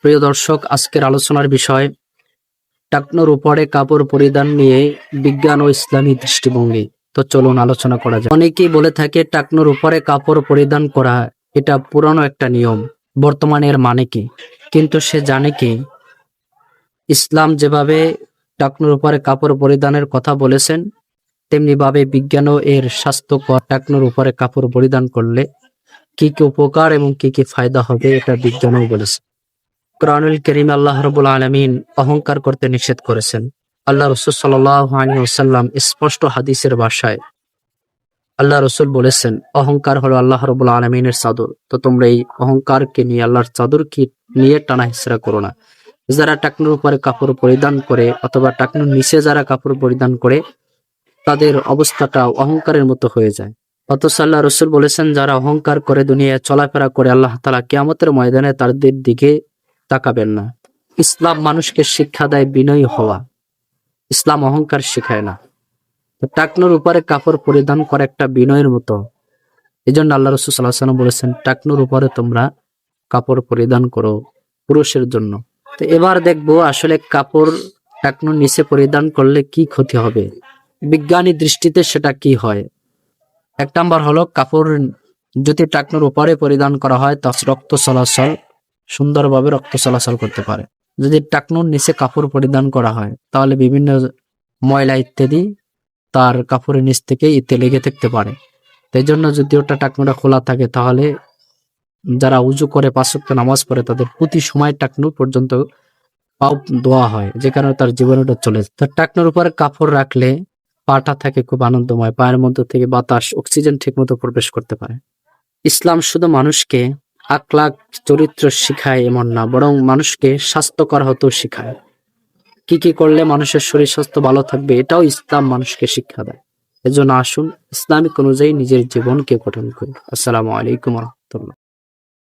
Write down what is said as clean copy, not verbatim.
প্রিয় দর্শক, আজকের আলোচনার বিষয় টাকনোর উপরে কাপড় পরিধান নিয়ে বিজ্ঞান ও ইসলামী দৃষ্টিভঙ্গি। তো চলুন আলোচনা করা যায়। অনেকেই বলে থাকে টাকনোর উপরে কাপড় পরিধান করা এটা পুরানো একটা নিয়ম, বর্তমানে এর মানে কি? কিন্তু সে জানে কি ইসলাম যেভাবে টাকনোর উপরে কাপড় পরিধানের কথা বলেছেন, তেমনি ভাবে বিজ্ঞানও এর স্বাস্থ্যকর টাকনোর উপরে কাপড় পরিধান করলে কি কি উপকার এবং কি কি ফায়দা হবে এটা বিজ্ঞানও বলেছে। কোরআনুল কারীম আল্লাহ রাব্বুল আলামিন অহংকার করতে নিষেধ করেছেন। আল্লাহ রাসূল সাল্লাল্লাহু আলাইহি ওয়াসাল্লাম স্পষ্ট হাদিসের ভাষায় আল্লাহ রাসূল বলেছেন, অহংকার হলো আল্লাহ রাব্বুল আলামিনের চাদর। তো তোমরা এই অহংকারকে নিয়ে, আল্লাহর চাদরকে নিয়ে টানা হেঁচড়া করো না। যারা টাকনুর উপরে কাপড় পরিধান করে অথবা টাকনুর নিচে যারা কাপড় পরিধান করে, তাদের অবস্থাটা অহংকারের মতো হয়ে যায়। অথচ আল্লাহ রাসূল বলেছেন, যারা অহংকার করে দুনিয়ায় চলাফেরা করে, আল্লাহ তাআলা কিয়ামতের ময়দানে তাদের দিকে তাকাবেন না। ইসলাম মানুষকে শিক্ষা দেয় বিনয়ী হওয়া, ইসলাম অহংকার শেখায় না। তো টাকনুর উপরে কাপড় পরিধান করা একটা বিনয়ের মতো। এই জন্য আল্লাহ রাসূল সাল্লাল্লাহু আলাইহি ওয়াসাল্লাম বলেছেন, টাকনুর উপরে তোমরা কাপড় পরিধান করো পুরুষের জন্য। তো এবার দেখবো আসলে কাপড় টাকনুর নিচে পরিধান করলে কি ক্ষতি হবে, বিজ্ঞানী দৃষ্টিতে সেটা কি হয়। এক নাম্বার হলো, কাপড় যদি টাকনুর উপরে পরিধান করা হয় তা রক্ত চলাচল সুন্দরভাবে রক্ত চলাচল করতে পারে। যদি টাকনুর নিচে কাপড় পরিধান করা হয় তাহলে বিভিন্ন ময়লা ইত্যাদি তার কাপড়ের নিচ থেকে ইতে লেগে থাকতে পারে। তাই জন্য যদি ওটা টাকনুটা খোলা থাকে তাহলে যারা উজু করে 5 ওয়াক্ত নামাজ পড়ে তাদের প্রতি সময় টাকনু পর্যন্ত পাও ধোয়া হয়, যে কারণে তার জীবনটা চলে যায়। তো টাকনুর উপরে কাপড় রাখলে পাটা থাকে খুব আনন্দময়, পায়ের মধ্যে থেকে বাতাস অক্সিজেন ঠিক মতো প্রবেশ করতে পারে। ইসলাম শুধু মানুষকে আখলাক চরিত্র শিখায় এমন না, বরং মানুষকে স্বাস্থ্যকর হতেও শিখায়। কি কি করলে মানুষের শরীর স্বাস্থ্য ভালো থাকবে এটাও ইসলাম মানুষকে শিক্ষা দেয়। এজন্য আসুন ইসলামিক অনুযায়ী নিজের জীবনকে গঠন করি। আসসালামু আলাইকুম ওয়া রাহমাতুল্লাহ।